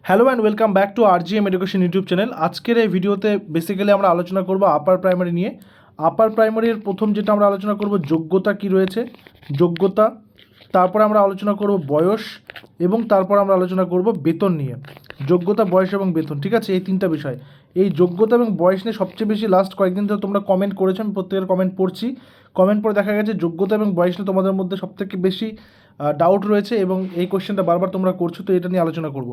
Hello and welcome back to RGM education YouTube channel. আজকের এই ভিডিওতে বেসিক্যালি আমরা আলোচনা করব আপার প্রাইমারি নিয়ে। আপার প্রাইমারির প্রথম যেটা আমরা আলোচনা করব যোগ্যতা কি রয়েছে, যোগ্যতা, তারপরে আমরা আলোচনা করব বয়স এবং তারপর আমরা আলোচনা করব বেতন নিয়ে। যোগ্যতা, বয়স এবং বেতন, ঠিক আছে, এই তিনটা বিষয়। এই যোগ্যতা এবং বয়স নিয়ে সবচেয়ে বেশি লাস্ট কয়েকদিন ধরে তোমরা কমেন্ট করেছো, আমি প্রত্যেকের কমেন্ট পড়ছি। কমেন্ট পরে দেখা গেছে যোগ্যতা এবং বয়স নিয়ে তোমাদের মধ্যে সবথেকে বেশি ডাউট রয়েছে এবং এই কোশ্চেনটা বারবার তোমরা করছো, তো এটা নিয়ে আলোচনা করব।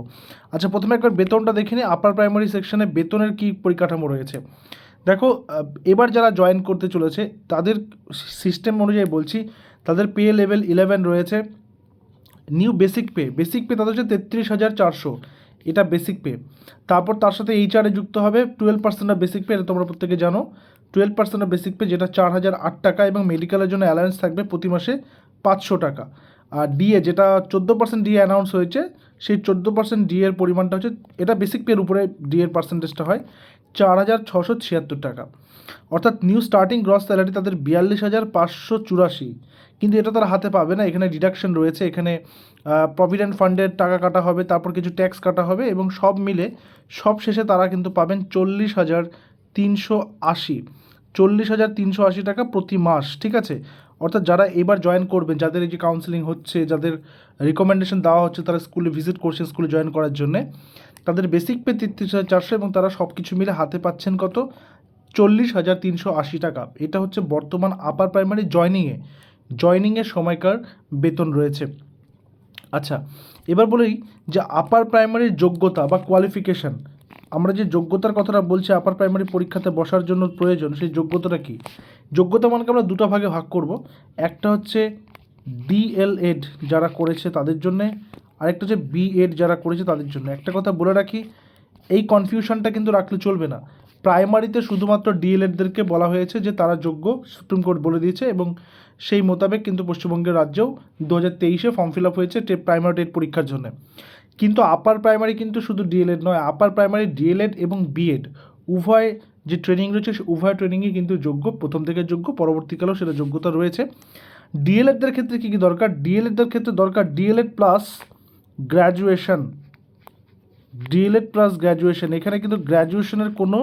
আচ্ছা, প্রথমে একবার বেতনটা দেখে নিই। আপার প্রাইমারি সেকশনে বেতনের কী পরিকাঠামো রয়েছে দেখো। এবার যারা জয়েন করতে চলেছে তাদের সিস্টেম অনুযায়ী বলছি, তাদের পে লেভেল 11 রয়েছে। নিউ বেসিক পে তাদের হচ্ছে 33,400, এটা বেসিক পে। তারপর তার সাথে এইচআরে যুক্ত হবে 12% অফ বেসিক পে, এটা তোমরা প্রত্যেকে জানো। 12% অফ বেসিক পে, যেটা 4,008 টাকা, এবং মেডিকেলের জন্য অ্যালায়েন্স থাকবে প্রতি মাসে 500 টাকা। আর ডিএ, যেটা 14% ডিএ অ্যানাউন্স হয়েছে, সেই 14% ডিএর পরিমাণটা হচ্ছে, এটা বেসিক পের উপরে ডিএর পার্সেন্টেজটা হয় 4,676 টাকা। অর্থাৎ নিউ স্টার্টিং গ্রস স্যালারি তাদের 42,584, কিন্তু এটা তারা হাতে পাবে না, এখানে ডিডাকশন রয়েছে। এখানে প্রভিডেন্ট ফান্ডের টাকা কাটা হবে, তারপর কিছু ট্যাক্স কাটা হবে, এবং সব মিলে সব শেষে তারা কিন্তু পাবেন 40,380, 40,380 টাকা প্রতি মাস, ঠিক আছে। অর্থাৎ যারা এবার জয়েন করবেন, যাদের এই যে কাউন্সেলিং হচ্ছে, যাদের রিকমেন্ডেশন দেওয়া হচ্ছে, তারা স্কুলে ভিজিট করছেন স্কুলে জয়েন করার জন্যে, তাদের বেসিক পে 33,400, এবং তারা সব কিছু মিলে হাতে পাচ্ছেন কত, 40,380 টাকা। এটা হচ্ছে বর্তমান আপার প্রাইমারি জয়নিংয়ের সময়কার বেতন রয়েছে। আচ্ছা, এবার বলি যে আপার প্রাইমারির যোগ্যতা বা কোয়ালিফিকেশান। আমরা যে যোগ্যতার কথাটা বলছি আপার প্রাইমারি পরীক্ষাতে বসার জন্য প্রয়োজন, সেই যোগ্যতাটা কী? যোগ্যতা মানকে আমরা দুটো ভাগে ভাগ করব। একটা হচ্ছে ডিএলএড যারা করেছে তাদের জন্যে, আরেকটা হচ্ছে বিএড যারা করেছে তাদের জন্য। একটা কথা বলে রাখি, এই কনফিউশনটা কিন্তু রাখলে চলবে না। প্রাইমারিতে শুধুমাত্র ডিএলএডদেরকে বলা হয়েছে যে তারা যোগ্য, সুপ্রিম কোর্ট বলে দিয়েছে, এবং সেই মোতাবেক কিন্তু পশ্চিমবঙ্গের রাজ্যেও 2023-এ ফর্ম ফিল আপ হয়েছে প্রাইমারি টেট পরীক্ষার জন্য। কিন্তু আপার প্রাইমারি কিন্তু শুধু ডিএলএড নয়, আপার প্রাইমারি ডিএলএড এবং বিএড উভয় যে ট্রেনিং রয়েছে, উভয় ট্রেনিংই কিন্তু যোগ্য, প্রথম থেকে যোগ্য, পরবর্তীকালেও সেটা যোগ্যতা রয়েছে। ডিএলএডদের ক্ষেত্রে কী কী দরকার? ডিএলএডদের ক্ষেত্রে দরকার DElEd plus graduation. DElEd plus graduation, এখানে কিন্তু গ্র্যাজুয়েশনের কোনো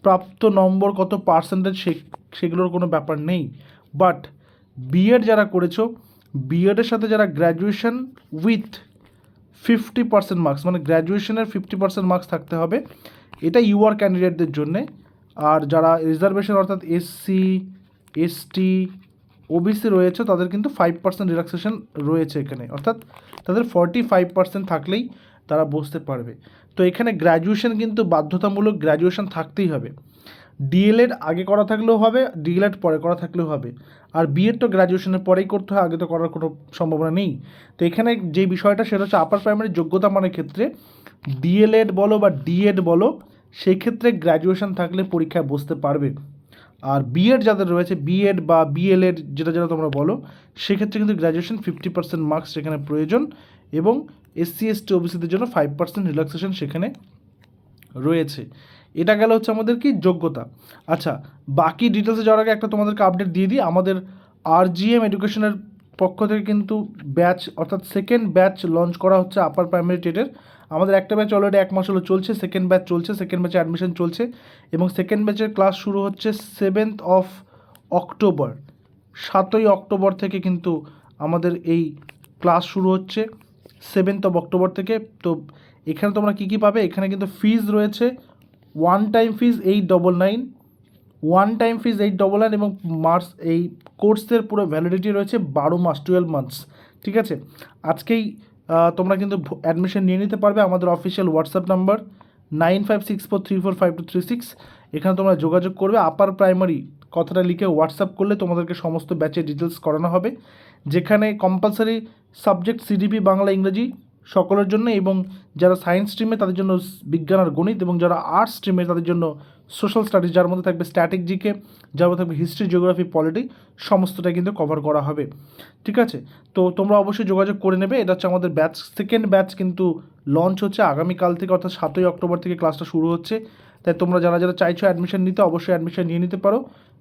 প্রাপ্ত নম্বর কত পার্সেন্টেজ সেগুলোর কোনো ব্যাপার নেই। বাট বিএড যারা করেছো, বিএডের সাথে যারা গ্র্যাজুয়েশন উইথ 50% মার্কস, মানে গ্র্যাজুয়েশনের 50% মার্কস থাকতে হবে, এটা ইউআর ক্যান্ডিডেটদের জন্যে। আর যারা রিজার্ভেশন অর্থাৎ এসসি, এসটি, ওবিসি রয়েছে, তাদের কিন্তু 5% রিল্যাক্সেশন রয়েছে এখানে, অর্থাৎ তাদের 45% থাকলেই তারা বসতে পারবে। তো এখানে গ্র্যাজুয়েশন কিন্তু বাধ্যতামূলক, গ্র্যাজুয়েশন থাকতেই হবে। ডিএলএড আগে করা থাকলেও হবে, ডিএলএড পরে করা থাকলেও হবে। আর বিএড তো গ্র্যাজুয়েশনের পরেই করতে হয়, আগে তো করার কোনো সম্ভাবনা নেই। তো এখানে যে বিষয়টা সেটা হচ্ছে আপার প্রাইমারি যোগ্যতা মানের ক্ষেত্রে ডিএলএড বলো বা ডিএড বলো, সেই ক্ষেত্রে গ্র্যাজুয়েশন থাকলে পরীক্ষায় বসতে পারবে। আর বিএড যাদের রয়েছে, বিএড বা বিএলএড যেটা যেটা তোমরা বলো, সেক্ষেত্রে কিন্তু গ্র্যাজুয়েশন 50% মার্কস সেখানে প্রয়োজন, এবং এসসি, এসটি, ওবিসিদের জন্য 5% রিল্যাক্সেশন সেখানে রয়েছে। এটা গেল হচ্ছে আমাদের কি যোগ্যতা। আচ্ছা, বাকি ডিটেলসে যাওয়ার আগে একটা তোমাদেরকে আপডেট দিয়ে দিই। আমাদের RGM এডুকেশনের পক্ষ থেকে কিন্তু ব্যাচ, অর্থাৎ সেকেন্ড ব্যাচ লঞ্চ করা হচ্ছে আপার প্রাইমারি টেটের। আমাদের একটা ব্যাচ অলরেডি 1 মাস হলো চলছে, সেকেন্ড ব্যাচ চলছে, সেকেন্ড ব্যাচে অ্যাডমিশন চলছে, এবং সেকেন্ড ব্যাচের ক্লাস শুরু হচ্ছে 7th of October, 7ই অক্টোবর থেকে কিন্তু আমাদের এই ক্লাস শুরু হচ্ছে, 7th of October থেকে। তো এখানে তোমরা কী কী পাবে? এখানে কিন্তু ফিজ রয়েছে, ওয়ান টাইম ফিজ 899, এবং মার্চ এই কোর্সের পুরো ভ্যালিডিটি রয়েছে 12 মাস, 12 মান্থস, ঠিক আছে। আজকেই তোমরা কিন্তু অ্যাডমিশন নিয়ে নিতে পারবে। আমাদের অফিসিয়াল হোয়াটসঅ্যাপ নাম্বার 9564345236, এখানে তোমরা যোগাযোগ করবে। আপার প্রাইমারি কথাটা লিখে হোয়াটসঅ্যাপ করলে তোমাদেরকে সমস্ত ব্যাচের ডিটেলস করানো হবে, যেখানে কম্পালসারি সাবজেক্ট সিডিপি বাংলা ইংরেজি সকলের জন্য, এবং যারা সায়েন্স স্ট্রিমে তাদের জন্য বিজ্ঞান আর গণিত, এবং যারা আর্টস স্ট্রিমে তাদের জন্য সোশ্যাল স্টাডিজ, যার মধ্যে থাকবে স্ট্যাটিক জিকে, যার মধ্যে থাকবে হিস্ট্রি, জিওগ্রাফি, পলিটি, সমস্তটাই কিন্তু কভার করা হবে, ঠিক আছে। তো তোমরা অবশ্যই যোগাযোগ করে নেবে। এটা হচ্ছে আমাদের ব্যাচ, সেকেন্ড ব্যাচ কিন্তু লঞ্চ হচ্ছে আগামীকাল থেকে, অর্থাৎ 7ই অক্টোবর থেকে ক্লাসটা শুরু হচ্ছে। তাই তোমরা যারা যারা চাইছো অ্যাডমিশন নিতে, অবশ্যই অ্যাডমিশন নিয়ে নিতে পারো।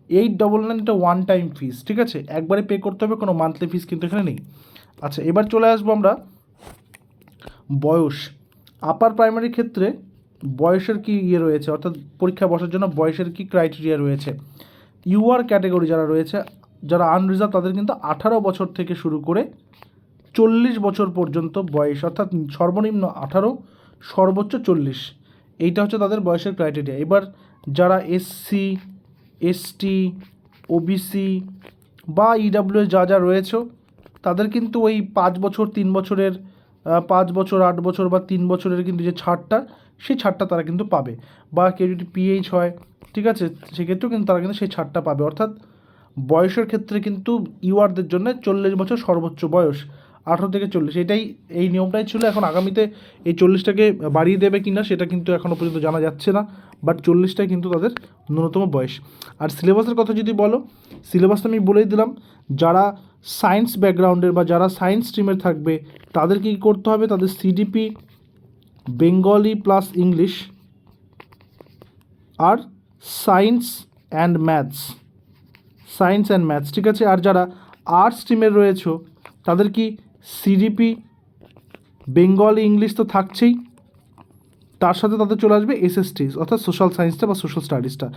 899 এটা ওয়ান টাইম ফিস, ঠিক আছে, একবারে পে করতে হবে, কোনো মান্থলি ফিস কিন্তু এখানে নেই। আচ্ছা, এবার চলে আসবো আমরা বয়স। আপার প্রাইমারির ক্ষেত্রে বয়সের কি ইয়ে রয়েছে, অর্থাৎ পরীক্ষায় বসার জন্য বয়সের কি ক্রাইটেরিয়া রয়েছে। ইউআর ক্যাটাগরি যারা রয়েছে, যারা আনরিজার্ভ, তাদের কিন্তু 18 বছর থেকে শুরু করে 40 বছর পর্যন্ত বয়স, অর্থাৎ সর্বনিম্ন 18, সর্বোচ্চ 40, এইটা হচ্ছে তাদের বয়সের ক্রাইটেরিয়া। এবার যারা এসসি, এসটি, ওবিসি বা ইডাব্লিউএস যা রয়েছে, তাদের কিন্তু ওই 5 বছর, 3 বছরের, 5 বছর, 8 বছর বা 3 বছরের কিন্তু যে ছাড়টা, সেই ছাড়টা তারা কিন্তু পাবে। বা কেউ যদি পিএইচ হয়, ঠিক আছে, সেক্ষেত্রেও কিন্তু তারা কিন্তু সেই ছাড়টা পাবে। অর্থাৎ বয়সের ক্ষেত্রে কিন্তু ইউআরদের জন্য 40 বছর সর্বোচ্চ বয়স, 18 থেকে 40, এটাই, এই নিয়মটাই ছিল। এখন আগামীতে এই 40টাকে বাড়িয়ে দেবে কি না সেটা কিন্তু এখনও পর্যন্ত জানা যাচ্ছে না, বাট 40টাই কিন্তু তাদের ন্যূনতম বয়স। আর সিলেবাসের কথা যদি বলো, সিলেবাসটা আমি বলেই দিলাম। যারা সায়েন্স ব্যাকগ্রাউন্ডের বা যারা সায়েন্স স্ট্রিমের থাকবে, তাদেরকে কী করতে হবে, তাদের সিডিপি বেঙ্গলি প্লাস ইংলিশ আর সায়েন্স অ্যান্ড ম্যাথস, ঠিক আছে। আর যারা আর্টস স্ট্রিমের রয়েছে, তাদের কি সিডিপি বেঙ্গলি ইংলিশ তো থাকছেই, তার সাথে তাদের চলে আসবে এসএসটিস, অর্থাৎ সোশ্যাল সায়েন্সটা বা সোশ্যাল স্টাডিজটা,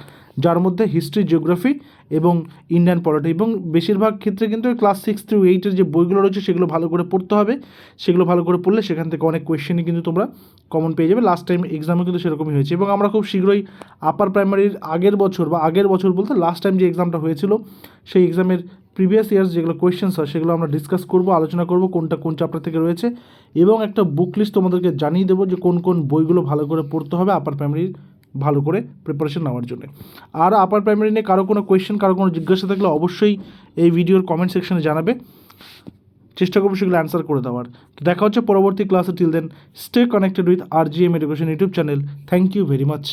যার মধ্যে হিস্ট্রি, জিওগ্রাফি এবং ইন্ডিয়ান পলিটি। এবং বেশিরভাগ ক্ষেত্রে কিন্তু ক্লাস 6 through 8-এর যে বইগুলো রয়েছে সেগুলো ভালো করে পড়তে হবে। সেগুলো ভালো করে পড়লে সেখান থেকে অনেক কোয়েশ্চেনই কিন্তু তোমরা কমন পেয়ে যাবে। লাস্ট টাইম এক্সামে কিন্তু সেরকমই হয়েছে। এবং আমরা খুব শীঘ্রই আপার প্রাইমারির আগের বছর বলতে লাস্ট টাইম যে এক্সামটা হয়েছিল, সেই এক্সামের প্রিভিয়াস ইয়ার্স যেগুলো কোয়েশ্চেন্স হয় সেগুলো আমরা ডিসকাস করব, আলোচনা করব কোনটা কোন চ্যাপ্টার থেকে রয়েছে, এবং একটা বুক লিস্ট তোমাদেরকে জানিয়ে দেবো যে কোন কোন বইগুলো ভালো করে পড়তে হবে আপার প্রাইমারির ভালো করে প্রিপারেশন নেওয়ার জন্য। আর আপার প্রাইমারি নিয়ে কারো কোনো কোয়েশ্চেন, কারো কোনো জিজ্ঞাসা থাকলে অবশ্যই এই ভিডিওর কমেন্ট সেকশনে জানাবে, চেষ্টা করবো সেগুলো অ্যান্সার করে দেওয়ার। দেখা হচ্ছে পরবর্তী ক্লাসে। Till then stay connected with RGM education YouTube channel. Thank you very much.